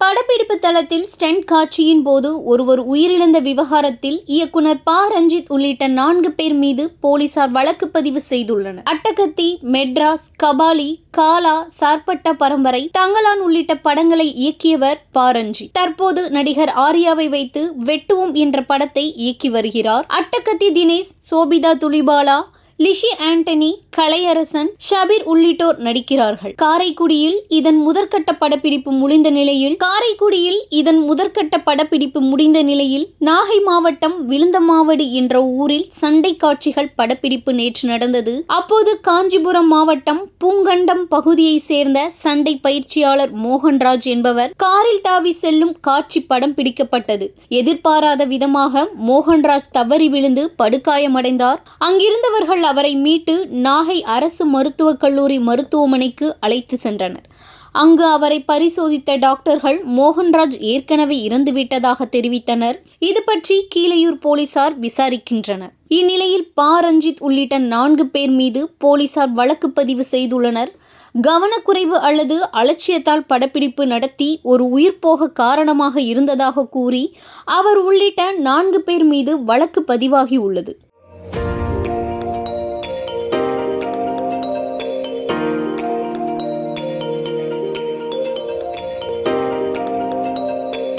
படப்பிடிப்பு தளத்தில் ஸ்டண்ட் காட்சியின் போது ஒருவர் உயிரிழந்த விவகாரத்தில் இயக்குனர் ப. ரஞ்சித் உள்ளிட்ட 4 பேர் மீது போலீசார் வழக்கு பதிவு செய்துள்ளனர். அட்டகத்தி, மெட்ராஸ், கபாலி, காலா, சார்பட்டா பரம்பரை, தங்கலான் உள்ளிட்ட படங்களை இயக்கியவர் ப. ரஞ்சித். தற்போது நடிகர் ஆர்யாவை வைத்து வெட்டுவோம் என்ற படத்தை இயக்கி வருகிறார். அட்டகத்தி தினேஷ், சோபிதா துலிபாலா, லிஷி ஆண்டனி, கலையரசன், ஷபீர் உள்ளிட்டோர் நடிக்கிறார்கள். காரைக்குடியில் இதன் முதற்கட்ட படப்பிடிப்பு முடிந்த நிலையில் நாகை மாவட்டம் விழுந்தமாவடி என்ற ஊரில் சண்டை காட்சிகள் படப்பிடிப்பு நேற்று நடந்தது. அப்போது காஞ்சிபுரம் மாவட்டம் பூங்கண்டம் பகுதியை சேர்ந்த சண்டை பயிற்சியாளர் மோகன்ராஜ் என்பவர் காரில் தாவி செல்லும் காட்சி படம் பிடிக்கப்பட்டது. எதிர்பாராத விதமாக மோகன்ராஜ் தவறி விழுந்து படுகாயமடைந்தார். அங்கிருந்தவர்கள் அவரை மீட்டு நாகை அரசு மருத்துவக் கல்லூரி மருத்துவமனைக்கு அழைத்து சென்றனர். அங்கு அவரை பரிசோதித்த டாக்டர்கள் மோகன்ராஜ் ஏற்கனவே இறந்துவிட்டதாக தெரிவித்தனர். இது பற்றி கீழையூர் போலீசார் விசாரிக்கின்றனர். இந்நிலையில் ப. ரஞ்சித் உள்ளிட்ட 4 பேர் மீது போலீசார் வழக்கு பதிவு செய்துள்ளனர். கவனக்குறைவு அல்லது அலட்சியத்தால் படப்பிடிப்பு நடத்தி ஒரு உயிர் போக காரணமாக இருந்ததாக கூறி அவர் உள்ளிட்ட 4 பேர் மீது வழக்கு பதிவாகி உள்ளது.